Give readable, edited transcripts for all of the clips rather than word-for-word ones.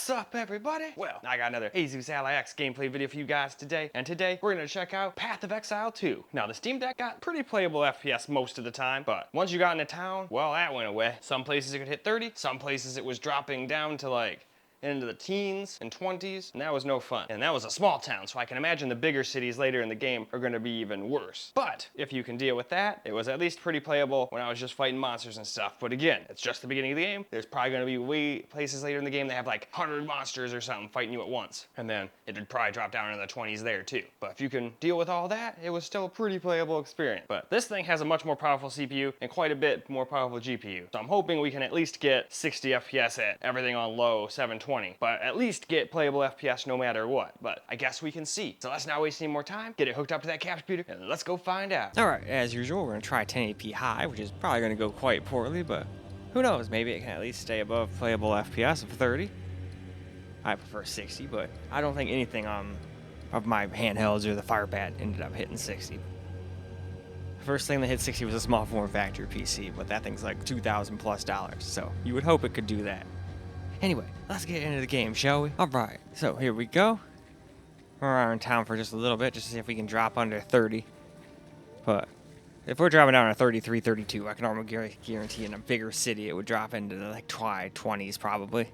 What's up, everybody? Well, I got another Asus Ally X gameplay video for you guys today, and today we're gonna check out Path of Exile 2. Now, the Steam Deck got pretty playable FPS most of the time, but once you got into town, well, that went away. Some places it could hit 30, some places it was dropping down to like into the teens and 20s, and that was no fun. And that was a small town, so I can imagine the bigger cities later in the game are gonna be even worse. But if you can deal with that, it was at least pretty playable when I was just fighting monsters and stuff. But again, it's just the beginning of the game. There's probably gonna be places later in the game that have like 100 monsters or something fighting you at once. And then it'd probably drop down in the 20s there too. But if you can deal with all that, it was still a pretty playable experience. But this thing has a much more powerful CPU and quite a bit more powerful GPU. So I'm hoping we can at least get 60 FPS at everything on low 720. But at least get playable FPS no matter what. But I guess we can see. So let's not waste any more time, get it hooked up to that capture computer, and let's go find out. Alright, as usual, we're going to try 1080p high, which is probably going to go quite poorly, but who knows, maybe it can at least stay above playable FPS of 30. I prefer 60, but I don't think anything of my handhelds or the Firepad ended up hitting 60. The first thing that hit 60 was a small form factor PC, but that thing's like $2,000+, so you would hope it could do that. Anyway, let's get into the game, shall we? Alright, so here we go. We're around town for just a little bit, just to see if we can drop under 30. But if we're dropping down to 33, 32, I can almost guarantee in a bigger city it would drop into the like 20s probably.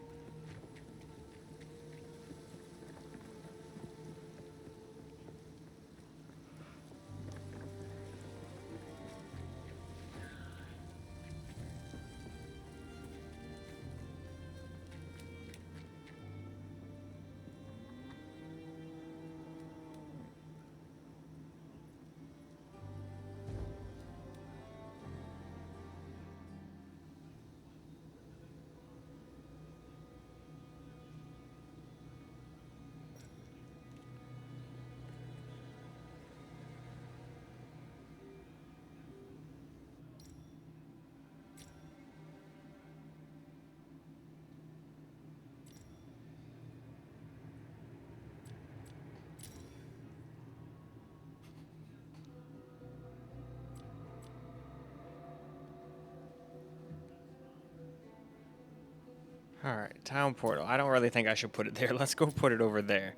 Alright, town portal. I don't really think I should put it there. Let's go put it over there.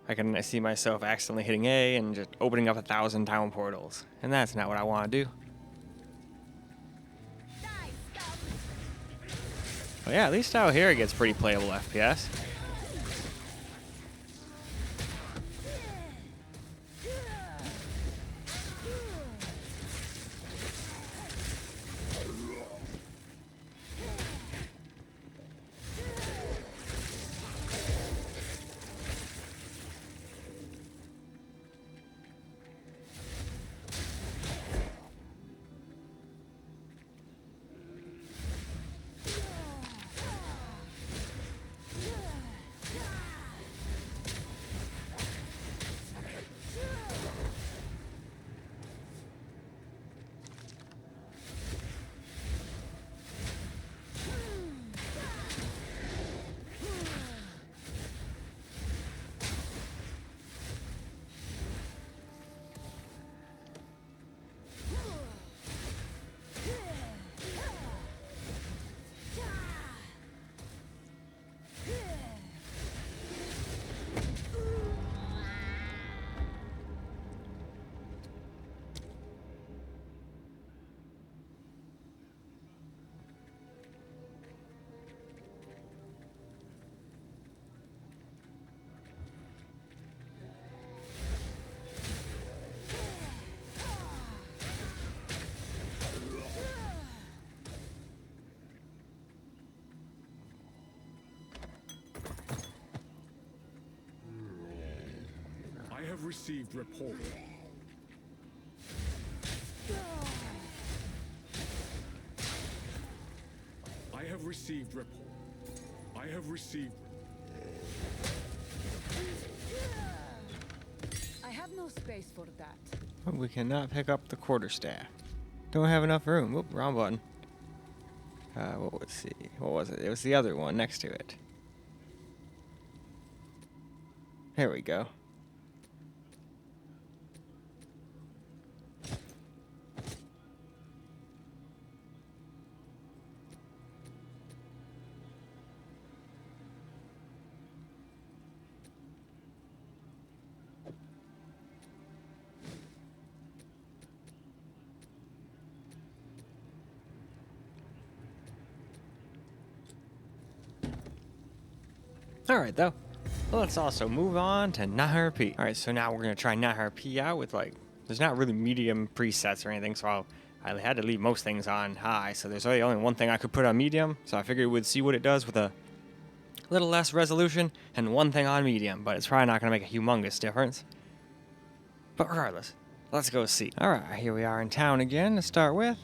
I can see myself accidentally hitting A and just opening up 1,000 town portals. And that's not what I want to do. But yeah, at least out here it gets pretty playable FPS. I have received report. I have received report. I have received. I have no space for that. Oh, we cannot pick up the quarterstaff. Don't have enough room. Whoop, wrong button. What was it? It was the other one next to it. There we go. Alright, though. Let's also move on to 900p. Alright, so now we're going to try 900p out with, like, there's not really medium presets or anything, so I had to leave most things on high, so there's really only one thing I could put on medium, so I figured we'd see what it does with a little less resolution and one thing on medium, but it's probably not going to make a humongous difference. But regardless, let's go see. Alright, here we are in town again to start with.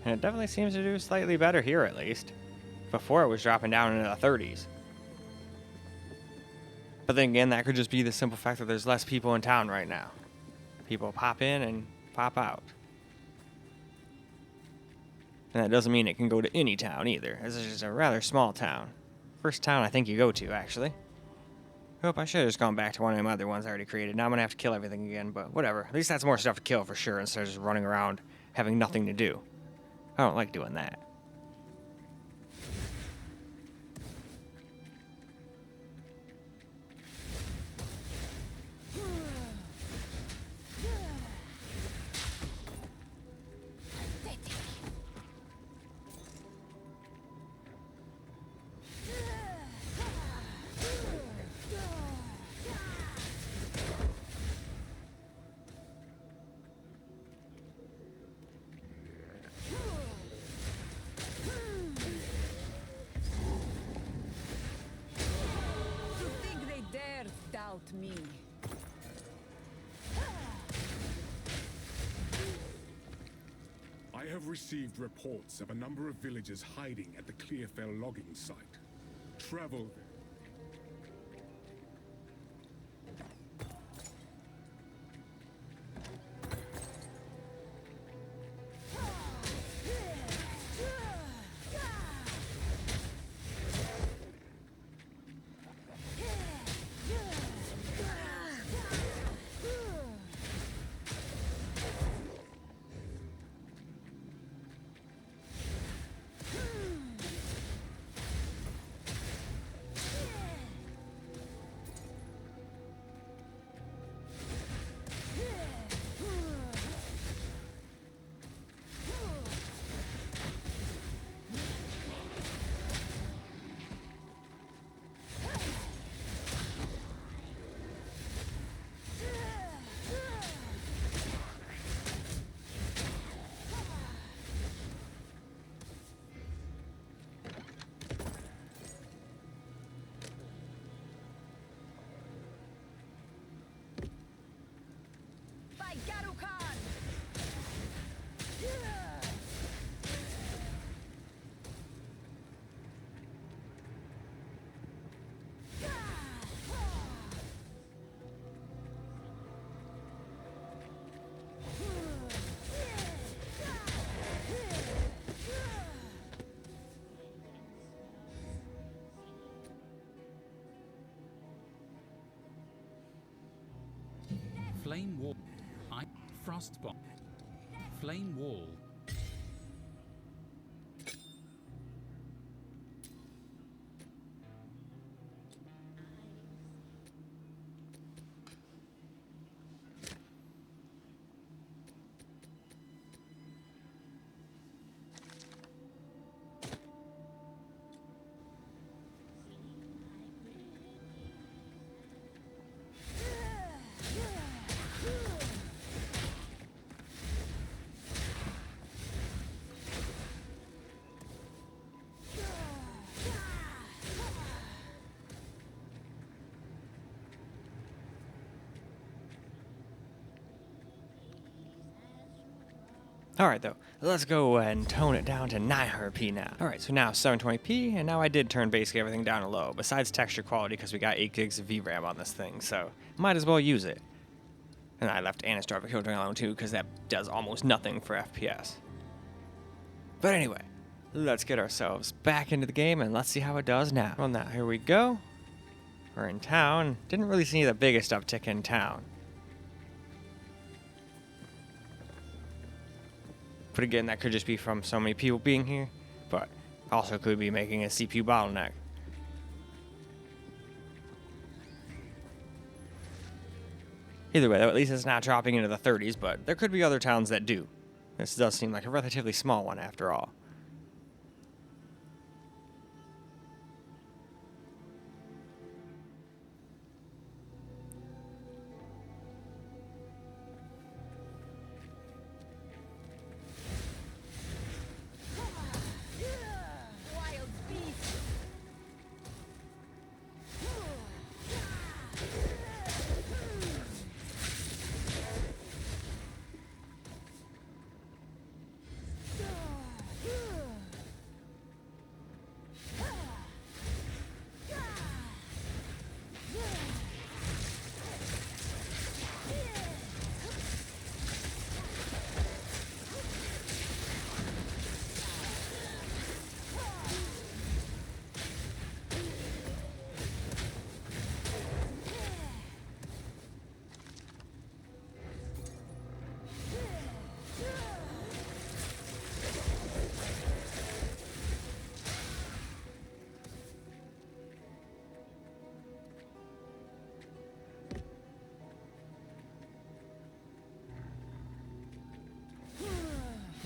And it definitely seems to do slightly better here, at least. Before it was dropping down into the 30s. But then again, that could just be the simple fact that there's less people in town right now. People pop in and pop out. And that doesn't mean it can go to any town either. This is just a rather small town. First town I think you go to, actually. I should have just gone back to one of them other ones I already created. Now I'm going to have to kill everything again, but whatever. At least that's more stuff to kill for sure instead of just running around having nothing to do. I don't like doing that. Me. I have received reports of a number of villagers hiding at the Clearfell logging site. Travel there. Flame wall. Frostbomb. Flame wall. Alright though, let's go and tone it down to 900p now. Alright, so now 720p, and now I did turn basically everything down to low, besides texture quality because we got 8 gigs of VRAM on this thing, so might as well use it. And I left Anastrava filtering alone too, because that does almost nothing for FPS. But anyway, let's get ourselves back into the game and let's see how it does now. Well now, here we go. We're in town. Didn't really see the biggest uptick in town. But again, that could just be from so many people being here, but also could be making a CPU bottleneck. Either way, though, at least it's not dropping into the 30s, but there could be other towns that do. This does seem like a relatively small one after all.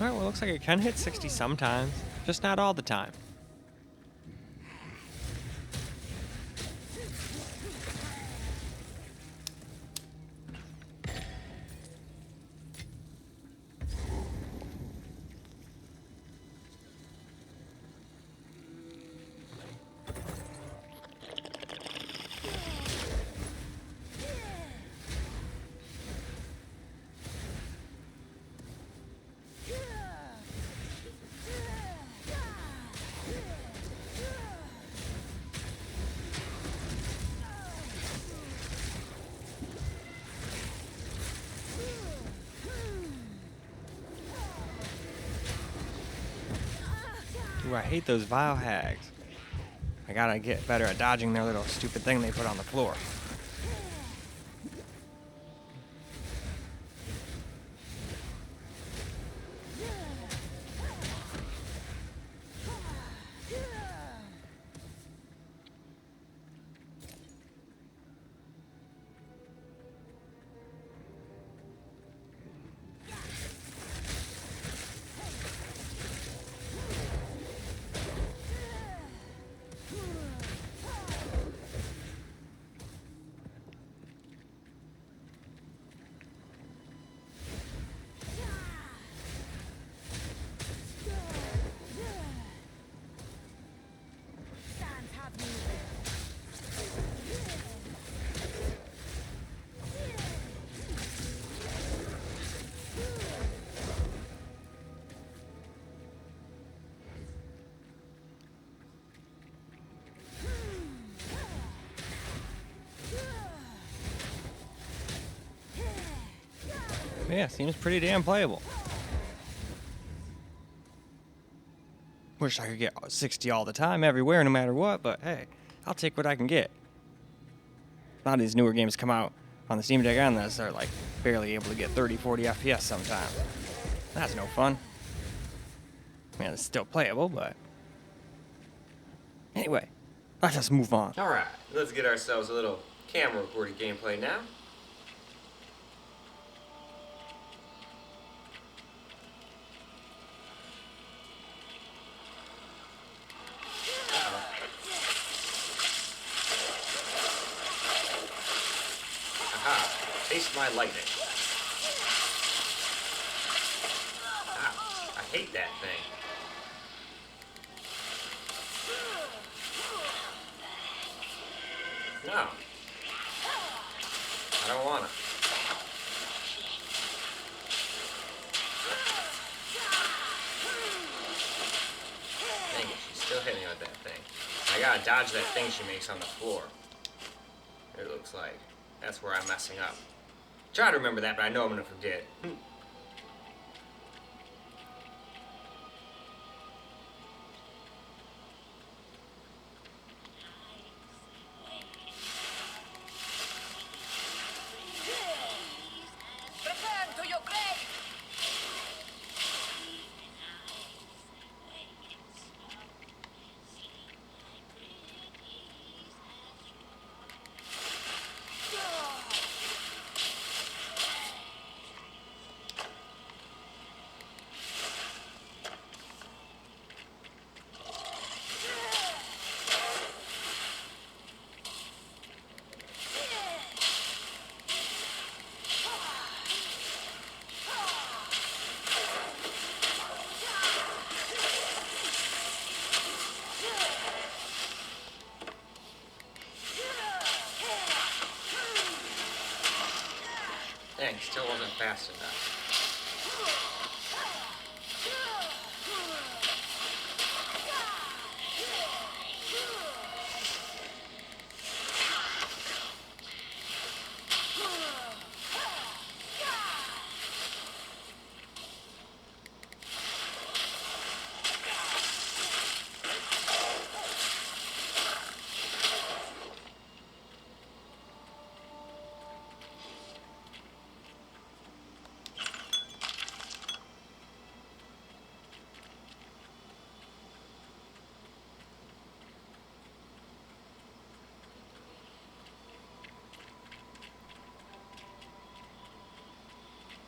Alright, well, it looks like it can hit 60 sometimes, just not all the time. Ooh, I hate those vile hags. I gotta get better at dodging their little stupid thing they put on the floor. Yeah, seems pretty damn playable. Wish I could get 60 all the time, everywhere, no matter what, but hey, I'll take what I can get. A lot of these newer games come out on the Steam Deck and this, they're like barely able to get 30, 40 FPS sometimes. That's no fun. I mean, it's still playable, but... Anyway, let us move on. Alright, let's get ourselves a little camera recorded gameplay now. Aha, taste my lightning. Ah, I hate that thing. No. I don't wanna. Dang it, she's still hitting me with that thing. I gotta dodge that thing she makes on the floor. It looks like. That's where I'm messing up. Try to remember that, but I know I'm gonna forget. Dang, still wasn't fast enough.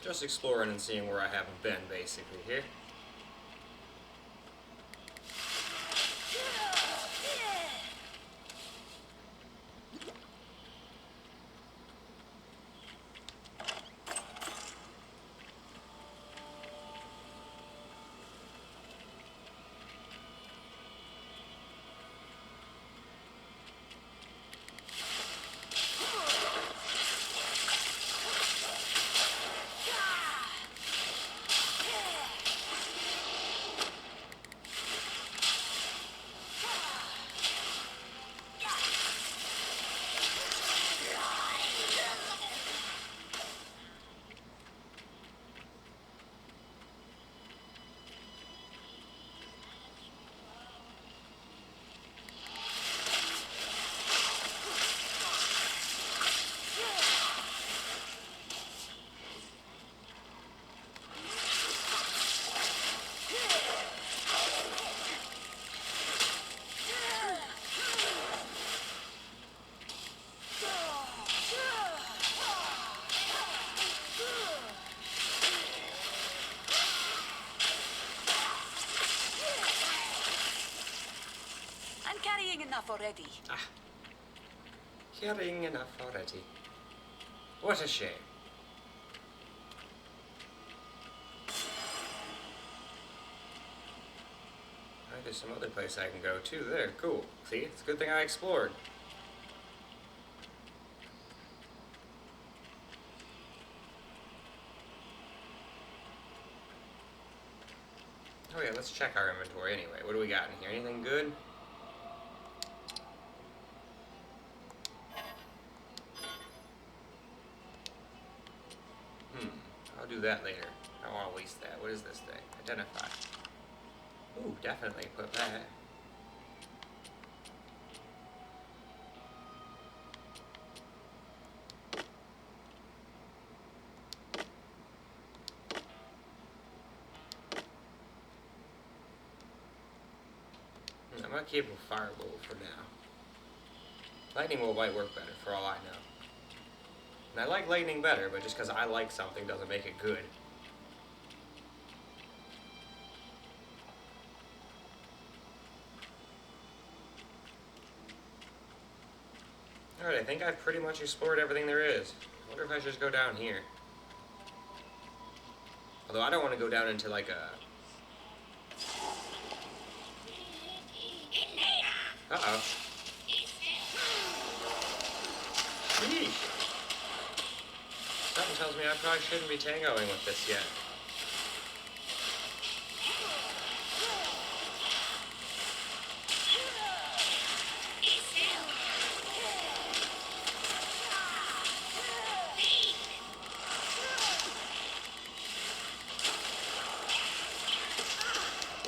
Just exploring and seeing where I haven't been, basically, here. I'm carrying enough already. Carrying enough already. What a shame. Alright, there's some other place I can go too. There, cool. See, it's a good thing I explored. Oh yeah, let's check our inventory anyway. What do we got in here? Anything good? I'll do that later. I don't want to waste that. What is this thing? Identify. Ooh, definitely equip that. I'm gonna keep a firebolt for now. Lightning bolt might work better for all I know. And I like lightning better, but just because I like something doesn't make it good. Alright, I think I've pretty much explored everything there is. I wonder if I should just go down here. Although I don't want to go down into like a... Uh-oh. Sheesh. Something tells me I probably shouldn't be tangoing with this yet.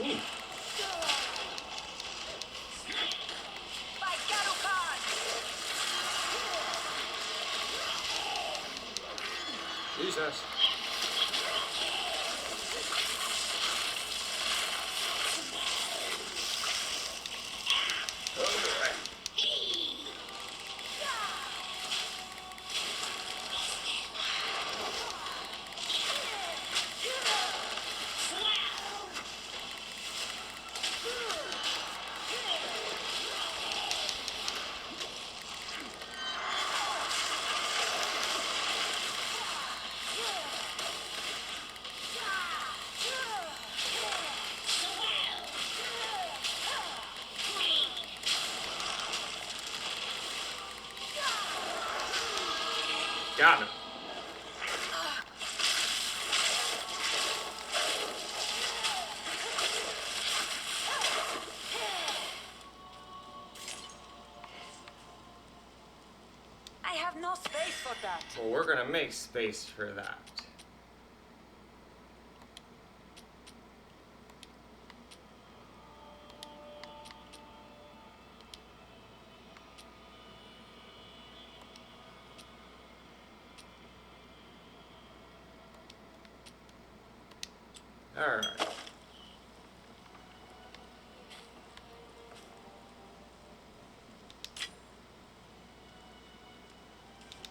Ooh. Jesus. Got him. I have no space for that. Well, we're gonna make space for that. Alright.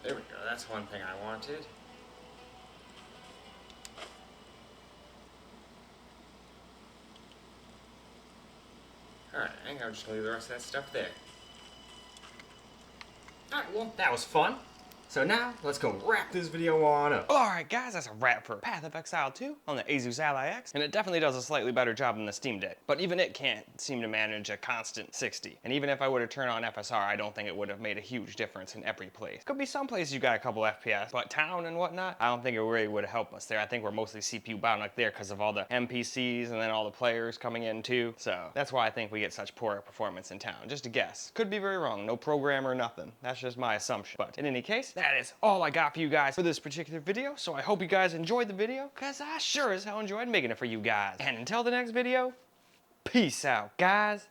There we go, that's one thing I wanted. I'm just gonna leave the rest of that stuff there. Alright, well, that was fun. So now, let's go wrap this video on up. Alright guys, that's a wrap for Path of Exile 2 on the Asus ROG, and it definitely does a slightly better job than the Steam Deck. But even it can't seem to manage a constant 60. And even if I would have turned on FSR, I don't think it would have made a huge difference in every place. Could be some places you got a couple FPS, but town and whatnot, I don't think it really would have helped us there. I think we're mostly CPU bottleneck there because of all the NPCs and then all the players coming in too. So that's why I think we get such poor performance in town. Just a guess. Could be very wrong. No programmer or nothing. That's just my assumption. But in any case, that is all I got for you guys for this particular video. So I hope you guys enjoyed the video, because I sure as hell enjoyed making it for you guys. And until the next video, peace out, guys.